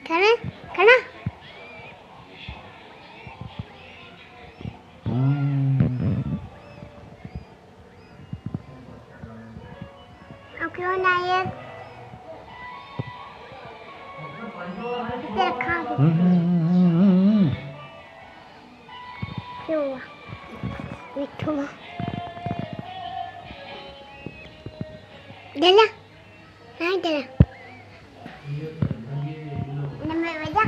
खाना खाना अब क्यों ना ये तेरा खा क्यों मिठू गला नहीं गला नम्बर बजा